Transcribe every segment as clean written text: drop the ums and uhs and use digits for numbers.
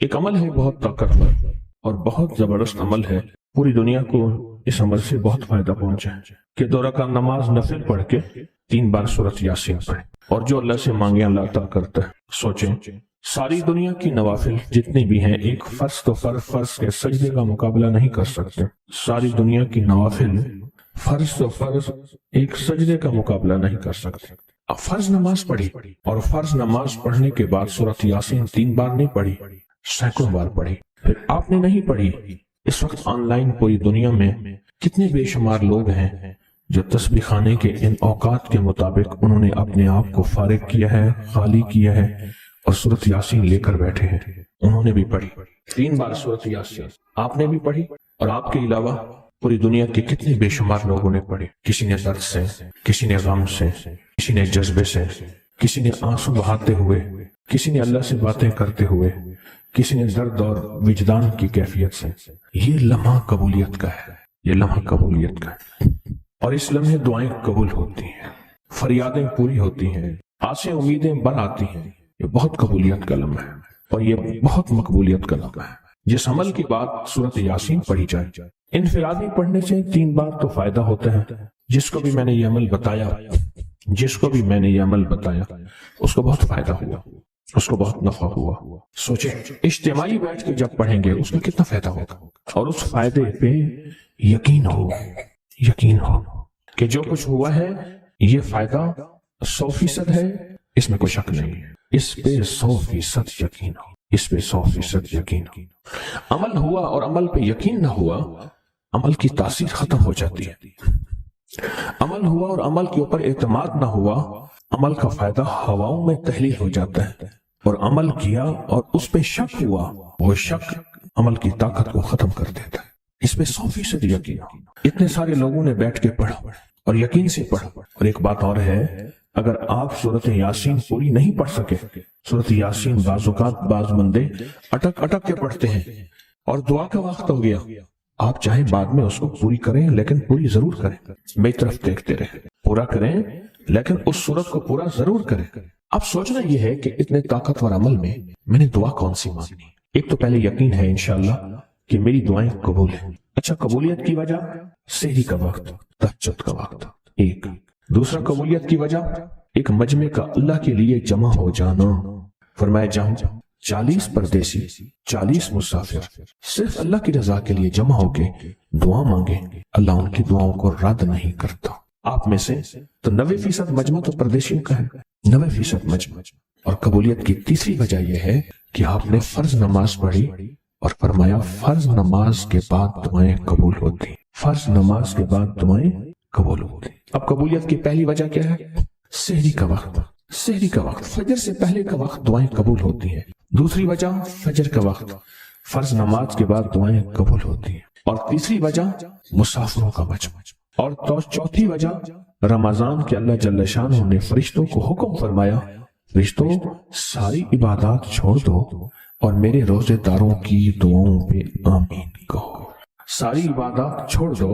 ایک عمل ہے بہت طاقتور اور بہت زبردست عمل ہے، پوری دنیا کو اس عمل سے بہت فائدہ پہنچا ہے کہ 2 رکعت نماز نفل پڑھ کے 3 بار سورۃ یاسین پڑھے، اور جو اللہ سے مانگے اللہ عطا کرتا ہے۔ سوچیں، ساری دنیا کی نوافل جتنی بھی ہیں ایک فرض تو فرض کے سجدے کا مقابلہ نہیں کر سکتے۔ ساری دنیا کی نوافل فرض تو فرض ایک سجدے کا مقابلہ نہیں کر سکتے۔ اب فرض نماز پڑھی، اور فرض نماز پڑھنے کے بعد سورۃ یاسین 3 بار نہیں پڑھی، سینکڑوں بار پڑھی۔ پھر آپ نے نہیں پڑھی، اس وقت آن لائن پوری دنیا میں کتنے بے شمار لوگ ہیں جو تسبیح خانے کے ان اوقات کے مطابق انہوں نے اپنے آپ کو فارغ کیا ہے، خالی کیا ہے، اور سورۃ یاسین لے کر بیٹھے ہیں۔ انہوں نے بھی پڑھی 3 بار سورۃ یاسین، آپ نے بھی پڑھی، اور آپ کے علاوہ پوری دنیا کے کتنے بے شمار لوگوں نے پڑھی۔ کسی نے درد سے، کسی نے غم سے، کسی نے جذبے سے، کسی نے آنسو بہاتے ہوئے، کسی نے اللہ سے باتیں کرتے ہوئے، کسی نے درد اور وجدان کی کیفیت سے۔ یہ لمحہ قبولیت کا ہے، یہ لمحہ قبولیت کا ہے، اور اس لمحے دعائیں قبول ہوتی ہیں، فریادیں پوری ہوتی ہیں، آسیں امیدیں بر آتی ہیں۔ یہ بہت قبولیت کا لمحہ ہے، اور یہ بہت مقبولیت کا لمحہ ہے۔ جس عمل کی بات سورۃ یاسین پڑھی جائے، انفرادی پڑھنے سے 3 بار تو فائدہ ہوتا ہے۔ جس کو بھی میں نے یہ عمل بتایا، اس کو بہت فائدہ ہوا، اس کو بہت نفع ہوا۔ سوچیں، اجتماعی بیٹھ کے جب پڑھیں گے اس میں کتنا فائدہ ہوگا، اور اس فائدے پہ یقین ہو کہ جو کچھ ہوا ہے یہ فائدہ 100% ہے، اس میں کوئی شک نہیں ہے، اس پہ 100% یقین ہو، اس پہ 100% یقین ہو۔ عمل ہوا اور عمل پہ یقین نہ ہوا، عمل کی تاثیر ختم ہو جاتی ہے۔ عمل ہوا اور عمل کے اوپر اعتماد نہ ہوا، عمل کا فائدہ ہواؤں میں تحلیل ہو جاتا ہے، اور عمل کیا اور اس پہ شک ہوا، وہ شک عمل کی طاقت کو ختم کر دیتا ہے۔ اس پہ 100% یقین ہو۔ اتنے سارے لوگوں نے بیٹھ کے پڑھا اور یقین سے پڑھا۔ اور ایک بات اور ہے، اگر آپ سورۃ یاسین پوری نہیں پڑھ سکے، سورۃ یاسین بعض اوقات بعض بندے اٹک کے پڑھتے ہیں، اور دعا کا وقت ہو گیا، آپ چاہے بعد میں اس کو پوری کریں لیکن پوری ضرور کریں، میری طرف دیکھتے رہیں، پورا کریں لیکن اس سورت کو پورا ضرور کریں۔ اب سوچنا یہ ہے کہ اتنے طاقتور عمل میں نے دعا کون سی مانگنی؟ ایک تو پہلے یقین ہے انشاءاللہ کہ میری دعائیں قبول ہیں۔ اچھا، قبولیت کی وجہ سحری کا وقت، تہجد کا وقت، ایک۔ دوسرا قبولیت کی وجہ ایک مجمع کا اللہ کے لیے جمع ہو جانا۔ فرمایا جاؤں 40 پردیسی، 40 مسافر صرف اللہ کی رضا کے لیے جمع ہو کے دعا مانگے، اللہ ان کی دعاؤں کو رد نہیں کرتا۔ آپ میں سے تو 90% مجمع تو پردیشیوں کا ہے، 90% مجمع۔ اور قبولیت کی تیسری وجہ یہ ہے کہ آپ نے فرض نماز پڑھی، اور فرمایا فرض نماز کے بعد دعائیں قبول ہوتی، فرض نماز کے بعد دعائیں قبول ہوتی۔ اب قبولیت کی پہلی وجہ کیا ہے؟ سحری کا وقت، سحری کا وقت، فجر سے پہلے کا وقت دعائیں قبول ہوتی ہیں۔ دوسری وجہ فجر کا وقت، فرض نماز کے بعد دعائیں قبول ہوتی ہیں۔ اور تیسری وجہ مسافروں کا مجمع، اور چوتھی وجہ رمضان کے اللہ جل شانہ نے فرشتوں کو حکم فرمایا، فرشتوں ساری عبادات چھوڑ دو اور میرے روزے داروں کی دعاؤں پہ آمین کہو۔ ساری عبادات چھوڑ دو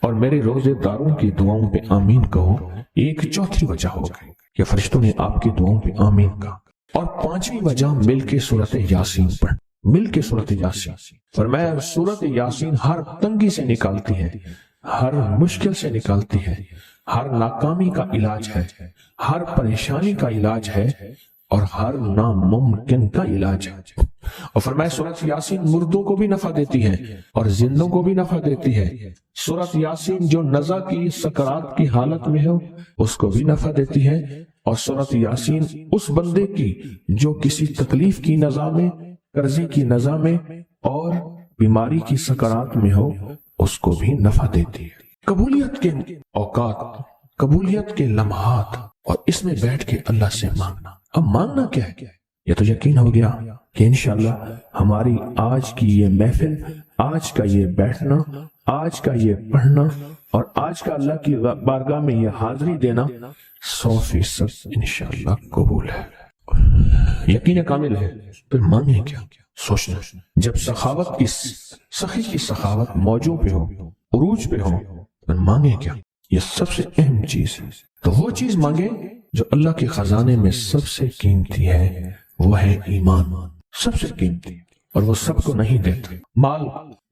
اور میرے روزے داروں کی دعاؤں پہ آمین کہو۔ ایک چوتھی وجہ ہو گئی کہ فرشتوں نے آپ کی دعاؤں پہ آمین کہا۔ اور پانچویں وجہ مل کے سورۃ یاسین پڑھ، مل کے سورۃ یاسین۔ فرمایا سورۃ یاسین ہر تنگی سے نکالتی ہے، ہر مشکل سے نکالتی ہے، ہر ناکامی کا علاج ہے، ہر پریشانی کا علاج ہے، اور ہر ناممکن کا علاج ہے۔ اور فرمایا سورۃ یاسین مردوں کو بھی نفع دیتی ہے اور زندوں کو بھی نفع دیتی ہے۔ سورۃ یاسین جو نزع کی سکرات کی حالت میں ہو اس کو بھی نفع دیتی ہے، اور سورۃ یاسین اس بندے کی جو کسی تکلیف کی نزع میں، قرضے کی نزع میں اور بیماری کی سکرات میں ہو اس کو بھی نفع دیتی ہے۔ قبولیت کے اوقات، قبولیت کے لمحات، اور اس میں بیٹھ کے اللہ سے مانگنا۔ اب مانگنا کیا ہے؟ یہ تو یقین ہو گیا کہ انشاءاللہ ہماری آج کی یہ محفل، آج کا یہ بیٹھنا، آج کا یہ پڑھنا، اور آج کا اللہ کی بارگاہ میں یہ حاضری دینا 100% انشاءاللہ قبول ہے، یقین کامل ہے۔ پھر مانگیں کیا؟ سوچنا، جب سخاوت کی، سخی کی سخاوت موجوں پہ ہو، عروج پہ ہو، پھر مانگیں کیا؟ یہ سب سے اہم چیز ہے۔ تو وہ چیز مانگے جو اللہ کے خزانے میں سب سے قیمتی ہے، وہ ہے ایمان، سب سے قیمتی۔ اور وہ سب کو نہیں دیتا۔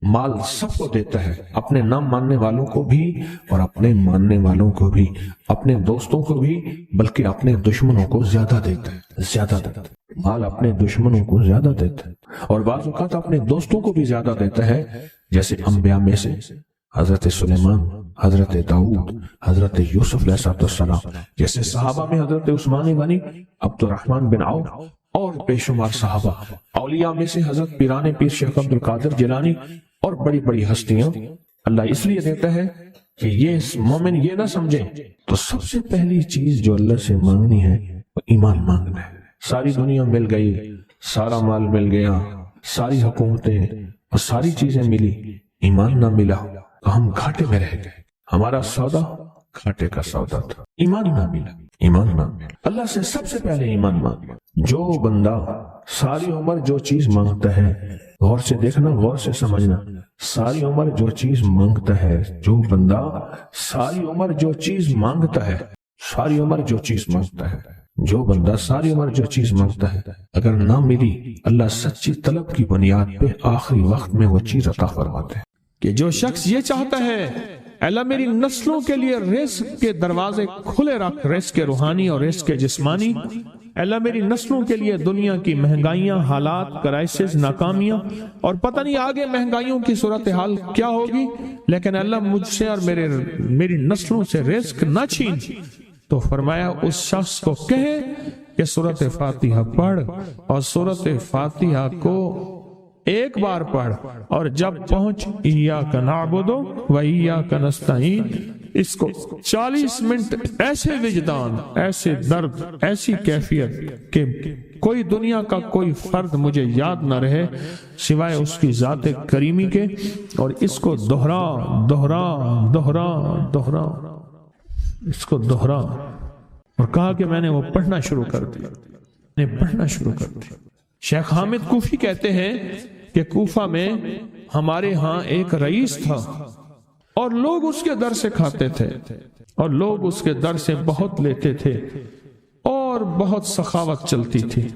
مال سب کو دیتا ہے، اپنے نہ ماننے والوں کو بھی اور اپنے ماننے والوں کو بھی، اپنے دوستوں کو بھی، بلکہ اپنے دشمنوں کو زیادہ دیتا ہے، زیادہ دیتا ہے۔ مال اپنے دشمنوں کو زیادہ دیتا ہے اور بعض اوقات اپنے دوستوں کو بھی زیادہ دیتا ہے، جیسے انبیاء میں سے حضرت سلیمان، حضرت داؤد، حضرت یوسف علیہ السلام، جیسے صحابہ میں حضرت عثمان غنی، عبد الرحمن بن عوف اور بے شمار صحابہ، اولیاء میں سے حضرت پیران پیر شیخ عبد القادر جیلانی اور بڑی بڑی ہستیاں۔ اللہ اس لیے دیتا ہے کہ یہ مومن یہ نہ سمجھے، تو سب سے پہلی چیز جو اللہ سے مانگنی ہے وہ ایمان مانگنا ہے۔ ساری دنیا مل گئی، سارا مال مل گیا، ساری حکومتیں اور ساری چیزیں ملی، ایمان نہ ملا تو ہم گھاٹے میں رہ گئے۔ ہمارا سودا گھاٹے کا سودا تھا، ایمان نہ ملا، ایمان نہ ملا۔ اللہ سے سب سے پہلے ایمان مانگنا۔ جو بندہ ساری عمر جو چیز مانگتا ہے، غور سے دیکھنا، غور سے سمجھنا، ساری عمر جو چیز مانگتا ہے، جو بندہ ساری عمر جو چیز مانگتا ہے، ساری عمر جو چیز مانگتا ہے، جو بندہ ساری عمر جو چیز مانگتا ہے، اگر نہ ملی، اللہ سچی طلب کی بنیاد پہ آخری وقت میں وہ چیز عطا فرماتے ہیں۔ کہ جو شخص یہ چاہتا ہے اللہ میری نسلوں کے لیے رزق کے دروازے کھلے رکھ، رزق کے روحانی اور رزق کے جسمانی، اللہ میری نسلوں کے لیے دنیا کی مہنگائیاں، حالات، کرائسس، ناکامیاں اور پتہ نہیں آگے مہنگائیوں کی صورتحال کیا ہوگی، لیکن اللہ مجھ سے اور میری نسلوں سے رزق نہ چھین، تو فرمایا اس شخص کو کہے کہ سورۃ فاتحہ پڑھ، اور سورۃ فاتحہ کو ایک بار پڑھ، اور جب پہنچ ایاک نعبد و ایاک نستعین، اس کو 40 منٹ ایسے وجدان، ایسے درد، ایسی کیفیت کہ کوئی دنیا کا کوئی فرد مجھے یاد نہ رہے سوائے اس کی ذات کریمی کے، اور اس کو دہرا دہرا دہرا دہرا، اس کو دہرا، اور کہا کہ میں نے وہ پڑھنا شروع کر دیا، میں نے پڑھنا شروع کر دیا۔ شیخ حامد کوفی کہتے ہیں کہ کوفہ میں ہمارے ہاں ایک رئیس تھا، اور لوگ اس کے در سے کھاتے تھے، اور لوگ اس کے در سے بہت لیتے تھے، اور بہت سخاوت چلتی تھی،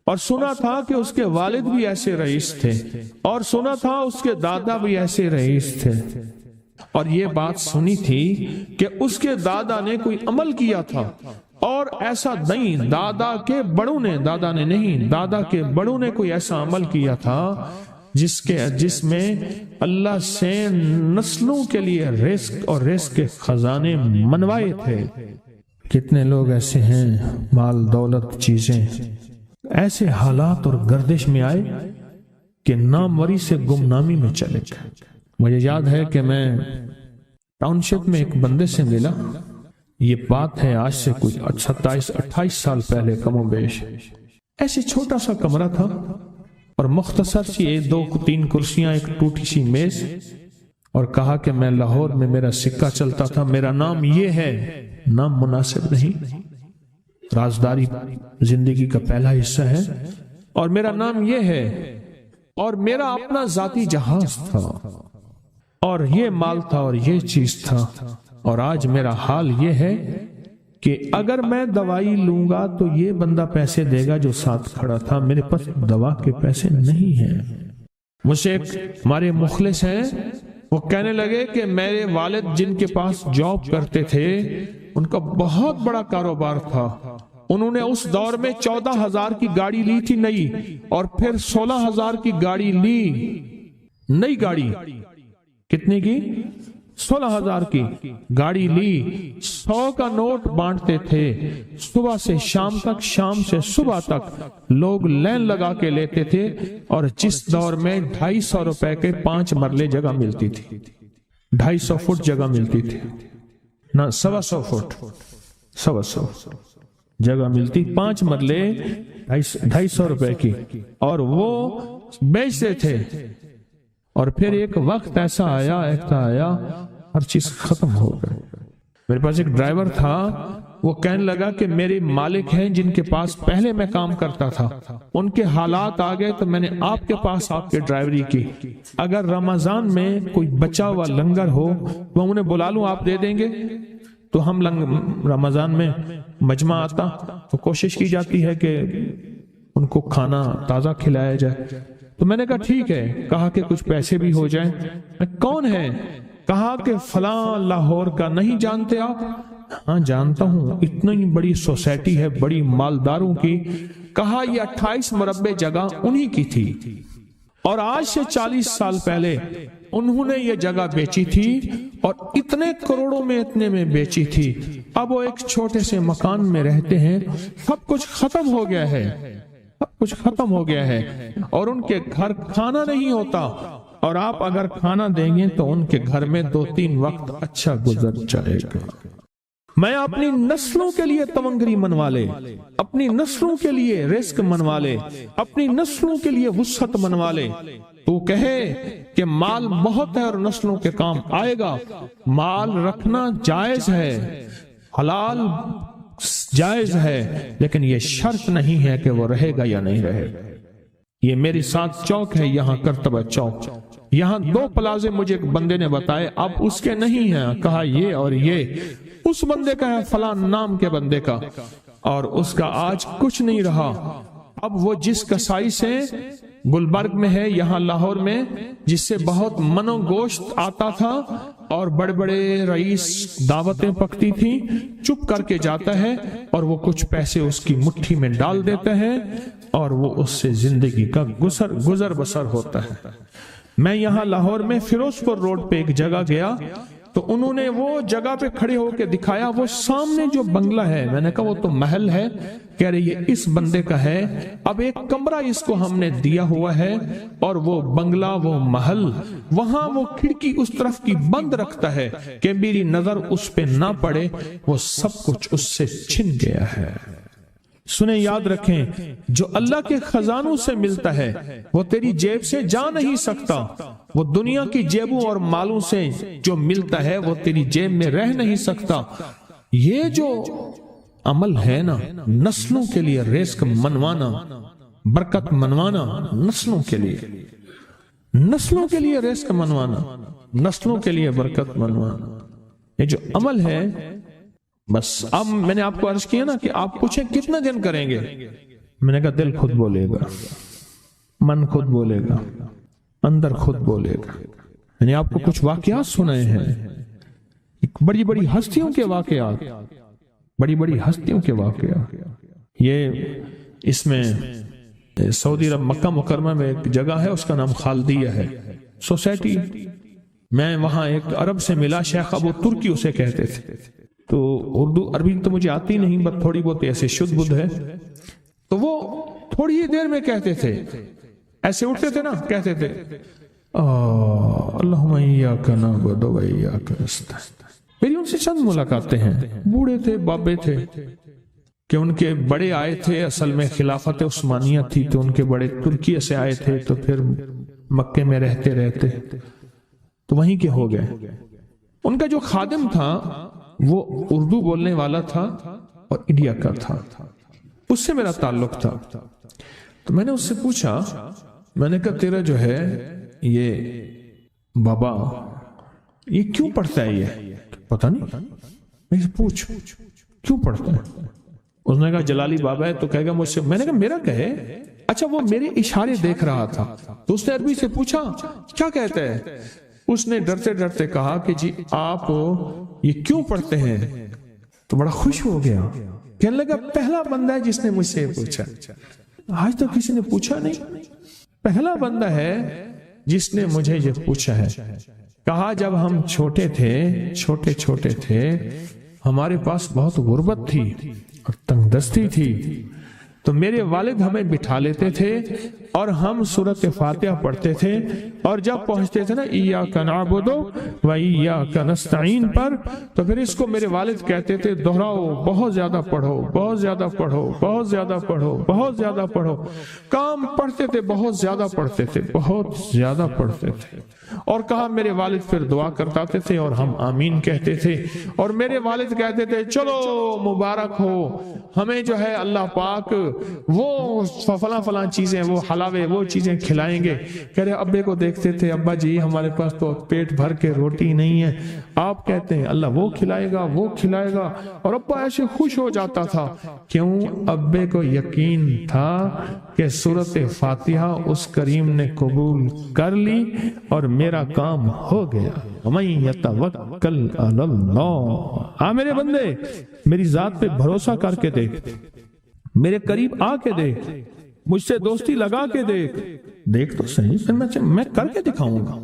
اور سنا تھا کہ اس کے والد بھی ایسے رئیس تھے، اور سنا تھا اس کے دادا بھی ایسے رئیس تھے، اور یہ بات سنی تھی کہ اس کے دادا نے کوئی عمل کیا تھا، اور ایسا نہیں، دادا کے بڑوں نے کوئی ایسا عمل کیا تھا جس میں اللہ سے نسلوں کے لیے رزق اور رزق کے خزانے منوائے تھے۔ کتنے لوگ ایسے ہیں، مال دولت چیزیں، ایسے حالات اور گردش میں آئے کہ ناموری سے گمنامی میں چلے گئے۔ مجھے یاد ہے کہ میں ٹاؤن شپ میں ایک بندے سے ملا، یہ بات ہے آج سے کوئی 27-28 سال پہلے کم و بیش، ایسے چھوٹا سا کمرہ تھا اور مختصر سی 2-3 کرسیاں، ایک ٹوٹی سی میز، اور کہا کہ میں لاہور میں میرا سکہ چلتا تھا، میرا نام یہ ہے، نام مناسب نہیں، رازداری زندگی کا پہلا حصہ ہے، اور میرا نام یہ ہے، اور میرا اپنا ذاتی جہاز تھا، اور یہ مال تھا، اور یہ چیز تھا، اور آج میرا حال یہ ہے کہ اگر میں دوائی لوں گا تو یہ بندہ پیسے دے گا جو ساتھ کھڑا تھا، میرے پاس دوا کے پیسے نہیں ہیں۔ مجھ سے ایک ہمارے مخلص ہیں، وہ کہنے لگے کہ میرے والد جن کے پاس جاب کرتے تھے، ان کا بہت بڑا کاروبار تھا، انہوں نے اس دور میں 14,000 کی گاڑی لی تھی نئی، اور پھر 16,000 کی گاڑی لی، نئی گاڑی، کتنے کی؟ 16,000 کی گاڑی لی، 100 کا نوٹ بانٹتے تھے، صبح سے شام تک، شام سے صبح تک لوگ لین لگا کے لیتے تھے، اور جس دور میں 250 روپے کے 5 مرلے جگہ ملتی تھی، 250 فٹ جگہ ملتی تھی، نہ 125 فٹ، 125 جگہ ملتی، 5 مرلے 250 روپے کی، اور وہ بیچتے تھے۔ اور پھر ایک وقت ایسا آیا ہر چیز ختم ہو گئی۔ میرے پاس ایک ڈرائیور تھا، وہ کہنے لگا کہ میرے مالک ہیں جن کے پاس پہلے میں کام کرتا تھا، ان کے حالات آ گئے تو میں نے آپ کے پاس آپ کے ڈرائیوری کی، اگر رمضان میں کوئی بچا ہوا لنگر ہو تو انہیں بلا لوں، آپ دے دیں گے؟ تو ہم رمضان میں مجمع آتا تو کوشش کی جاتی ہے کہ ان کو کھانا تازہ کھلایا جائے، تو میں نے کہا ٹھیک ہے، کہا کہ کچھ پیسے بھی ہو جائیں۔ کون ہے؟ کہا کہ فلاں لاہور کا، نہیں جانتے آپ؟ ہاں جانتا ہوں، اتنی بڑی سوسائٹی ہے بڑی مالداروں کی۔ کہا یہ 28 مربع جگہ انہی کی تھی، اور آج سے 40 سال پہلے انہوں نے یہ جگہ بیچی تھی اور اتنے کروڑوں میں اتنے میں بیچی تھی۔ اب وہ ایک چھوٹے سے مکان میں رہتے ہیں، سب کچھ ختم ہو گیا ہے، سب کچھ ختم ہو گیا ہے، اور ان کے گھر کھانا نہیں ہوتا، اور آپ اگر کھانا دیں گے تو ان کے گھر میں 2-3 وقت اچھا گزر جائے گا۔ میں اپنی نسلوں کے لیے تمنگری منوا لے، اپنی نسلوں کے لیے رزق منوا لے، اپنی نسلوں کے لیے وسعت منوا لے۔ تو کہے کہ مال بہت ہے اور نسلوں کے کام آئے گا، مال رکھنا جائز ہے، حلال جائز ہے، لیکن یہ شرط نہیں ہے کہ وہ رہے گا یا نہیں رہے گا۔ یہ میری ساتھ چوک ہے، یہاں کرتبہ چوک، یہاں 2 پلازے مجھے ایک بندے نے بتائے، اب اس کے نہیں ہیں، کہا یہ اور یہ اس بندے کا ہے، فلاں نام کے بندے کا، اور اس کا آج کچھ نہیں رہا۔ اب وہ جس کسائی سے گلبرگ میں ہے، یہاں لاہور میں، جس سے بہت منو گوشت آتا تھا اور بڑے بڑے رئیس دعوتیں پکتی تھی، چپ کر کے جاتا ہے اور وہ کچھ پیسے اس کی مٹھی میں ڈال دیتا ہے اور وہ اس سے زندگی کا گزر بسر ہوتا ہے۔ میں یہاں لاہور میں فیروز پور روڈ پہ ایک جگہ گیا تو انہوں نے وہ جگہ پہ کھڑے ہو کے دکھایا، وہ سامنے جو بنگلہ ہے، میں نے کہا وہ تو محل ہے، کہہ رہے یہ اس بندے کا ہے، اب ایک کمرہ اس کو ہم نے دیا ہوا ہے، اور وہ بنگلہ وہ محل وہاں وہ کھڑکی اس طرف کی بند رکھتا ہے کہ میری نظر اس پہ نہ پڑے، وہ سب کچھ اس سے چھن گیا ہے۔ سنیں، یاد رکھیں، جو اللہ کے خزانوں سے ملتا ہے وہ تیری جیب سے جا نہیں سکتا، وہ دنیا کی جیبوں اور مالوں سے جو ملتا ہے وہ تیری جیب میں رہ نہیں سکتا۔ یہ جو عمل ہے نا، نسلوں کے لیے رزق منوانا، برکت منوانا، نسلوں کے لیے رزق منوانا، نسلوں کے لیے برکت منوانا، یہ جو عمل ہے، بس اب میں نے آپ کو عرض کیا نا کہ آپ پوچھیں کتنے دن کریں گے، میں نے کہا دل خود بولے گا، من خود بولے گا، اندر خود بولے گا۔ میں نے آپ کو کچھ واقعات سنائے ہیں، بڑی بڑی ہستیوں کے واقعات، بڑی بڑی ہستیوں کے واقعات۔ یہ اس میں سعودی عرب مکہ مکرمہ میں ایک جگہ ہے، اس کا نام خالدیہ ہے سوسائٹی۔ میں وہاں ایک عرب سے ملا، شیخ ابو ترکی اسے کہتے تھے، تو اردو عربی تو مجھے آتی نہیں، بس تھوڑی بہت ایسے شدھ بدھ ہے، تو وہ تھوڑی ہی دیر میں کہتے تھے، ایسے اٹھتے تھے نا، کہتے تھے اللہم ایاک نعبد و ایاک نستعین۔ میری ان سے چند ملاقاتیں ہیں، بوڑھے تھے، بابے تھے، کہ ان کے بڑے آئے تھے، اصل میں خلافت عثمانیہ تھی تو ان کے بڑے ترکیہ سے آئے تھے، تو پھر مکے میں رہتے تو وہیں کے ہو گئے۔ ان کا جو خادم تھا وہ اردو بولنے والا تھا اور انڈیا کا تھا، اس سے میرا تعلق تھا۔ تو میں نے اس سے پوچھا، میں نے کہا تیرا جو ہے یہ بابا یہ کیوں پڑھتا ہے؟ یہ پتہ نہیں، میں پوچھ کیوں پڑھتا ہے؟ اس نے کہا جلالی بابا ہے تو کہے گا مجھ سے۔ میں نے کہا میرا کہے؟ اچھا، وہ میرے اشارے دیکھ رہا تھا، تو اس نے عربی سے پوچھا کیا کہتا ہے؟ اس نے ڈرتے ڈرتے کہا کہ جی آپ یہ کیوں پڑھتے ہیں؟ تو بڑا خوش ہو گیا، کہنے لگا پہلا بندہ ہے جس نے مجھ سے پوچھا، آج تو کسی نے پوچھا نہیں، پہلا بندہ ہے جس نے مجھے یہ پوچھا ہے۔ کہا جب ہم چھوٹے تھے ہمارے پاس بہت غربت تھی اور تنگ دستی تھی، تو میرے والد ہمیں بٹھا لیتے تھے اور ہم سورۃ فاتحہ پڑھتے تھے، اور جب پہنچتے تھے نا ایاک نعبد و ایاک نستعین پر، تو پھر اس کو میرے والد کہتے تھے دہراؤ، بہت زیادہ پڑھو، بہت زیادہ پڑھو، بہت زیادہ پڑھو، بہت زیادہ پڑھو۔ کام پڑھتے تھے، بہت زیادہ پڑھتے تھے، بہت زیادہ پڑھتے تھے، اور کہا میرے والد پھر دعا کرتے تھے اور ہم آمین کہتے تھے، اور میرے والد کہتے تھے چلو مبارک ہو، ہمیں جو ہے اللہ پاک وہ فلاں فلاں چیزیں، وہ حلاوے، وہ چیزیں کھلائیں گے۔ کہہ رہے ابے کو دیکھتے تھے، ابا جی ہمارے پاس تو پیٹ بھر کے روٹی نہیں ہے، آپ کہتے ہیں اللہ وہ کھلائے گا، وہ کھلائے گا، اور ابا ایسے خوش ہو جاتا تھا۔ کیوں؟ ابے کو یقین تھا کہ سورۃ فاتحہ اس کریم نے قبول کر لی اور میرا کام ہو گیا۔ وَمَن يَتَوَكَّلْ عَلَى اللَّهِ، ہاں میرے بندے میری ذات پہ بھروسہ کر کے دیکھ، میرے قریب آ کے دیکھ، مجھ سے دوستی لگا کے دیکھ تو صحیح، پھر میں کر کے دکھاؤں گا۔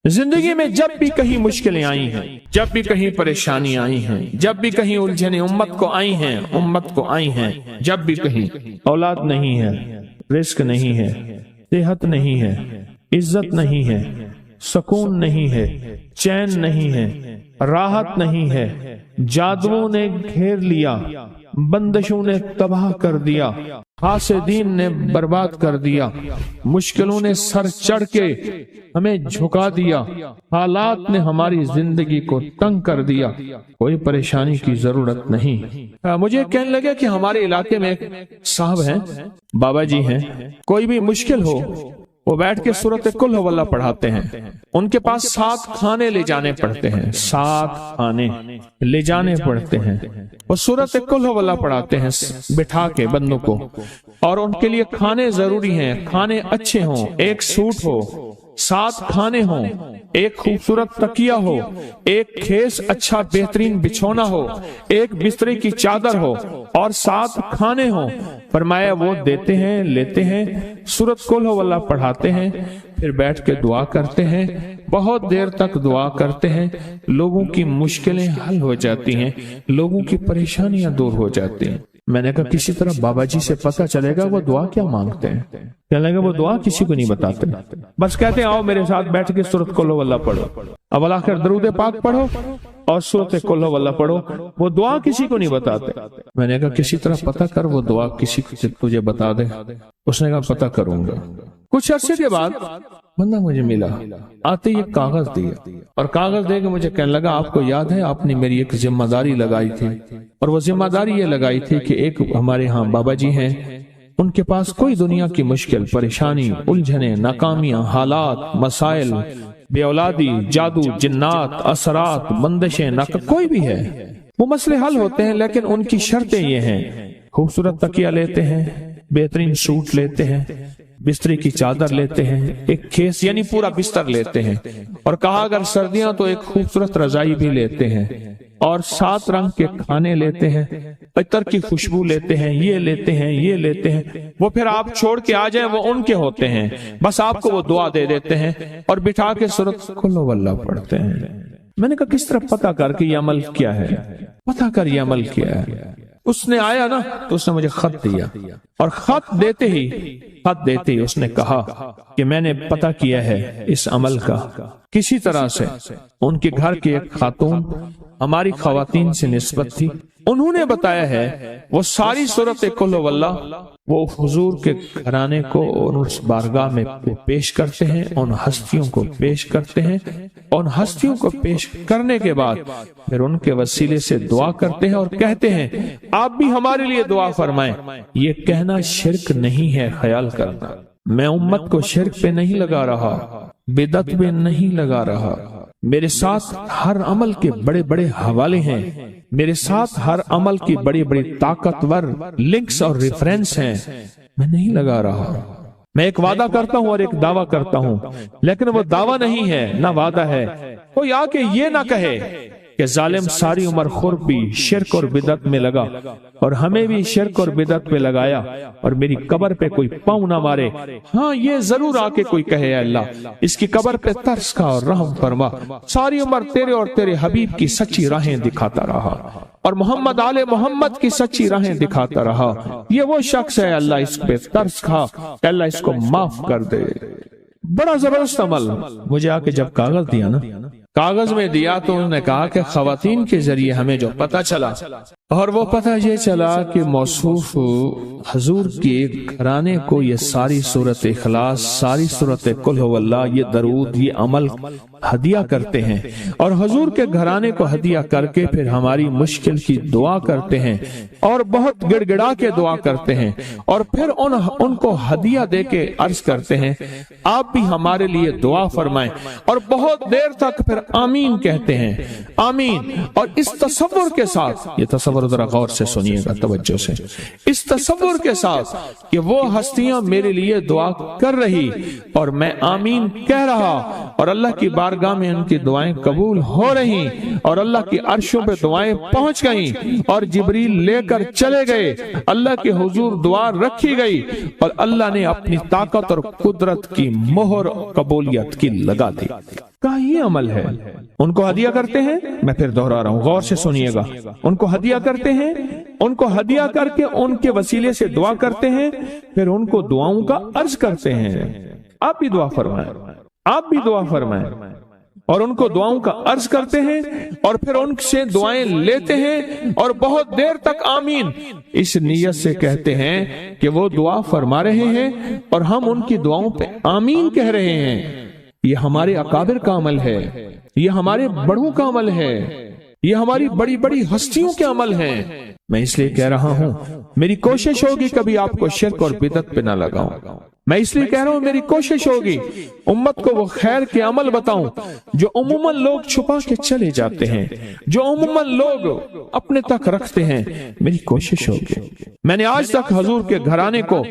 زندگی میں جب بھی کہیں مشکلیں آئی ہیں، جب بھی کہیں پریشانی آئی ہیں، جب بھی کہیں الجھنیں امت کو آئی ہیں، جب بھی کہیں اولاد نہیں ہے، رزق نہیں ہے، صحت نہیں ہے، عزت نہیں ہے، سکون نہیں ہے، چین نہیں ہے، راحت نہیں ہے، جادوؤں نے گھیر لیا، بندشوں نے تباہ کر دیا، حاسدین نے برباد کر دیا، مشکلوں نے سر چڑھ کے ہمیں جھکا دیا، حالات نے ہماری زندگی کو تنگ کر دیا، کوئی پریشانی کی ضرورت نہیں۔ مجھے کہنے لگے کہ ہمارے علاقے میں ایک صاحب ہیں، بابا جی ہیں، کوئی بھی مشکل ہو وہ بیٹھ کے سورۃ قل ہو اللہ پڑھاتے ہیں، ان کے پاس 7 کھانے لے جانے پڑتے ہیں، 7 کھانے لے جانے پڑتے ہیں، وہ سورۃ قل ہو اللہ پڑھاتے ہیں بٹھا کے بندوں کو، اور ان کے لیے کھانے ضروری ہیں، کھانے اچھے ہوں، ایک سوٹ ہو، 7 کھانے ہوں، ایک خوبصورت تکیہ ہو، ایک کھیس اچھا بہترین بچھونا ہو، ایک بسترے کی چادر ہو، اور 7 کھانے ہوں۔ فرمایا وہ دیتے ہیں، لیتے ہیں، سورۃ قل ہو اللہ پڑھاتے ہیں، پھر بیٹھ کے دعا کرتے ہیں، بہت دیر تک دعا کرتے ہیں، لوگوں کی مشکلیں حل ہو جاتی ہیں، لوگوں کی پریشانیاں دور ہو جاتی ہیں۔ میں نے کہا کسی طرح بابا جی سے پتہ چلے گا وہ دعا کیا مانگتے ہیں؟ کہنے لگا وہ دعا کسی کو نہیں بتاتے، بس کہتے ہیں آؤ میرے ساتھ بیٹھ کے سورۃ قل ہو اللہ پڑھو، اول آخر درود پاک پڑھو اور سورۃ قل ہو اللہ پڑھو، وہ دعا کسی کو نہیں بتاتے۔ میں نے کہا کسی طرح پتہ کر وہ دعا کسی کو تجھے بتا دے۔ اس نے کہا پتہ کروں گا۔ کچھ عرصے کے بعد بندہ مجھے ملا، آتے ہی ایک کاغذ دیا، اور کاغذ دے کے مجھے کہنے لگا آپ کو یاد ہے آپ نے میری ایک ذمہ داری لگائی تھی، اور وہ ذمہ داری یہ لگائی تھی کہ ایک ہمارے ہاں بابا جی ہیں، ان کے پاس کوئی دنیا کی مشکل، پریشانی، الجھنیں، ناکامیاں، حالات، مسائل، بے اولادی، جادو، جنات، اثرات، بندشیں، کوئی بھی ہے، وہ مسئلے حل ہوتے ہیں، لیکن ان کی شرطیں یہ ہیں، خوبصورت تکیہ لیتے ہیں، بہترین سوٹ لیتے ہیں، بستری کی چادر لیتے ہیں، ایک کھیس یعنی پورا بستر لیتے ہیں، اور کہا اگر سردیاں تو ایک خوبصورت رضائی بھی لیتے ہیں، اور 7 رنگ کے کھانے لیتے ہیں، عطر کی خوشبو لیتے ہیں، یہ لیتے ہیں، یہ لیتے ہیں، وہ پھر آپ چھوڑ کے آ جائیں وہ ان کے ہوتے ہیں، بس آپ کو وہ دعا دے دیتے ہیں اور بٹھا کے سورۃ قل ہو اللہ پڑھتے ہیں۔ میں نے کہا کس طرح پتہ کر کے یہ عمل کیا ہے؟ پتہ کر یہ عمل کیا ہے؟ اس نے آیا نا تو اس نے مجھے خط دیا، اور خط دیتے ہی اس نے کہا کہ میں نے پتہ کیا ہے اس عمل کا، کسی طرح سے ان کے گھر کی ایک خاتون ہماری خواتین سے نسبت تھی، انہوں نے بتایا ہے وہ ساری سورۃ قل ہو اللہ وہ حضور کے گھرانے کو اس بارگاہ میں پیش کرتے ہیں، ان ہستیوں کو پیش کرتے ہیں، ان ہستیوں کو پیش کرنے کے بعد پھر ان کے وسیلے سے دعا کرتے ہیں اور کہتے ہیں آپ بھی ہمارے لیے دعا فرمائیں۔ یہ کہنا شرک نہیں ہے، خیال کرنا، میں امت کو شرک پہ نہیں لگا رہا، بدعت پہ نہیں لگا رہا، میرے ساتھ ہر عمل کے بڑے بڑے حوالے ہیں، میرے ساتھ ہر عمل کی بڑی بڑی طاقتور لنکس اور ریفرنس ہیں، میں نہیں لگا رہا، میں ایک وعدہ کرتا ہوں اور ایک دعویٰ کرتا ہوں، لیکن وہ دعویٰ نہیں ہے نہ وعدہ ہے۔ کوئی آ کے یہ نہ کہے کہ ظالم ساری عمر خربی شرک اور بدعت میں لگا اور ہمیں بھی شرک اور بدعت پہ لگایا اور میری قبر پہ کوئی پاؤں نہ مارے۔ ہاں یہ ضرور آ کے کوئی کہے اے اللہ اس کی قبر پہ ترس کھا اور رحم فرما، ساری عمر تیرے اور تیرے حبیب کی سچی راہیں دکھاتا رہا اور محمد آل محمد کی سچی راہیں دکھاتا رہا، یہ وہ شخص ہے اللہ اس پہ ترس کھا، اللہ اس کو معاف کر دے۔ بڑا زبردست عمل۔ مجھے آ کے جب کاغذ دیا نا، کاغذ میں دیا تو انہوں نے کہا کہ خواتین کے ذریعے ہمیں جو پتہ چلا اور وہ پتہ یہ چلا کہ موصوف حضور کے گھرانے کو یہ ساری سورت اخلاص، ساری سورت قل هو اللہ، یہ درود، یہ عمل ہدیہ کرتے ہیں، اور حضور کے گھرانے کو ہدیہ کر کے پھر ہماری مشکل کی دعا کرتے ہیں اور بہت گڑ گڑا کے دعا کرتے ہیں، اور پھر ان کو ہدیہ دے کے عرض کرتے ہیں آپ بھی ہمارے لیے دعا فرمائیں، اور بہت دیر تک پھر آمین کہتے ہیں، آمین۔ اور اس تصور کے ساتھ، یہ تصور ذرا غور سے سنیے گا توجہ سے، اس تصور کے ساتھ کہ وہ ہستیاں میرے لیے دعا کر رہی اور میں آمین کہہ رہا، اور اللہ کی بارگاہ میں ان کی دعائیں قبول ہو رہی، اور اللہ کی عرشوں پہ دعائیں پہنچ گئیں، اور جبریل لے کر چلے گئے، اللہ کے حضور دعا رکھی گئی، اور اللہ نے اپنی طاقت اور قدرت کی مہر قبولیت کی لگا دی۔ کہا یہ عمل ہے۔ ان کو ہدیہ کرتے ہیں، میں پھر دوہرا رہا ہوں، غور سے سنیے گا، ان کو ہدیہ کرتے ہیں، ان کو ہدیہ کر کے ان کے وسیلے سے دعا کرتے ہیں، پھر ان کو دعاؤں کا عرض کرتے ہیں آپ بھی دعا فرمائیں، آپ بھی دعا فرمائیں، اور ان کو دعاؤں کا عرض کرتے ہیں، اور پھر ان سے دعائیں لیتے ہیں، اور بہت دیر تک آمین اس نیت سے کہتے ہیں کہ وہ دعا فرما رہے ہیں اور ہم ان کی دعاؤں پہ آمین کہہ رہے ہیں۔ یہ ہمارے اکابر کا عمل ہے، یہ ہمارے بڑوں کا عمل ہے، یہ ہماری بڑی بڑی ہستیوں کے عمل ہیں۔ میں اس لیے کہہ رہا ہوں میری کوشش ہوگی کبھی آپ کو شرک اور بدعت پہ نہ لگاؤں، میں اس لیے کہہ رہا ہوں میری کوشش ہوگی امت کو وہ خیر کے عمل بتاؤں جو عموماً لوگ چھپا کے چلے جاتے ہیں، جو عموماً لوگ اپنے تک رکھتے ہیں۔ میری کوشش ہوگی میں نے آج تک حضور کے گھرانے کو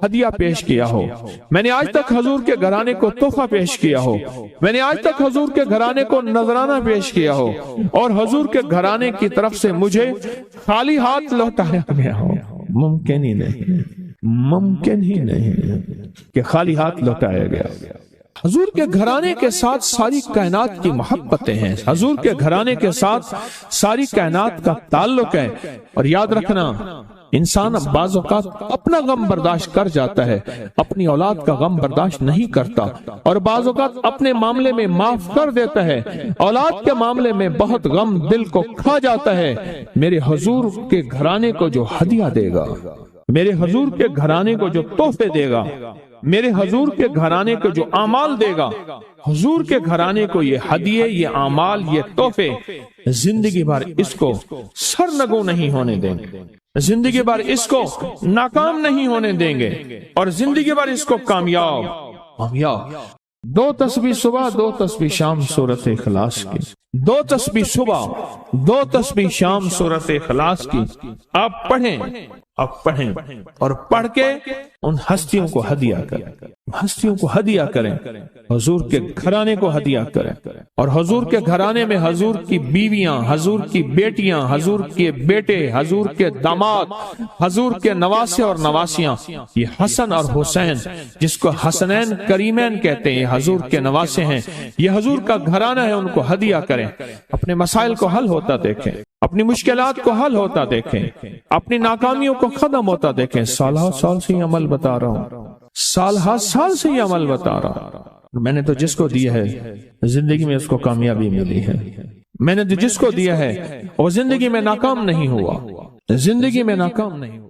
ہدیہ پیش کیا ہو، میں نے آج تک حضور کے گھرانے کو تحفہ پیش کیا ہو، میں نے آج تک حضور کے گھرانے کو نذرانہ پیش کیا ہو، اور حضور کے گھرانے کی طرف سے مجھے خالی ہاتھ لوٹایا گیا ہو۔ ممکن ہی نہیں، ممکن ہی نہیں کہ خالی ہاتھ لوٹایا گیا۔ حضور کے گھرانے کے ساتھ ساری کائنات کی محبتیں ہیں، حضور کے گھرانے کے ساتھ ساری کائنات کا تعلق ہے، اور یاد رکھنا انسان بعض اوقات اپنا غم برداشت کر جاتا ہے، اپنی اولاد کا غم برداشت نہیں کرتا، اور بعض اوقات اپنے معاملے میں معاف کر دیتا ہے، اولاد کے معاملے میں بہت غم دل کو کھا جاتا ہے۔ میرے حضور کے گھرانے کو جو ہدیہ دے گا، میرے حضور کے گھرانے کو جو تحفے دے گا، میرے حضور کے گھرانے کو جو اعمال دے گا، حضور کے گھرانے کو یہ ہدیے، یہ اعمال، یہ تحفے زندگی بھر اس کو سرنگوں نہیں ہونے دیں گے، زندگی بھر اس کو ناکام نہیں ہونے دیں گے، اور زندگی بھر اس کو کامیاب۔ دو تسبیح صبح، دو تسبیح شام سورت اخلاص کی، دو تسبیح صبح، دو تسبیح شام سورت اخلاص کی آپ پڑھیں، آپ پڑھیں، اور پڑھ کے ان ہستیوں کو ہدیہ کریں، ہستیوں کو ہدیہ کریں، حضور کے گھرانے کو ہدیہ کریں، اور حضور کے گھرانے میں حضور کی بیویاں، حضور کی بیٹیاں، حضور کے بیٹے، حضور کے داماد، حضور کے نواسے اور نواسیاں، یہ حسن اور حسین جس کو حسنین کریمین کہتے ہیں، حضور کے نواسے ہیں، یہ حضور کا گھرانہ ہے، ان کو ہدیہ کریں، اپنے مسائل کو حل ہوتا دیکھیں، اپنی مشکلات کو حل ہوتا دیکھیں، اپنی ناکامیوں کو ختم ہوتا دیکھیں۔ سالہ سال سے یہ عمل بتا رہا ہوں، سالہ سال سے یہ عمل بتا رہا ہوں۔ میں نے تو جس کو دیا ہے زندگی میں اس کو کامیابی ملی ہے، میں نے تو جس کو دیا ہے وہ زندگی میں ناکام نہیں ہوا، زندگی میں ناکام نہیں ہوا۔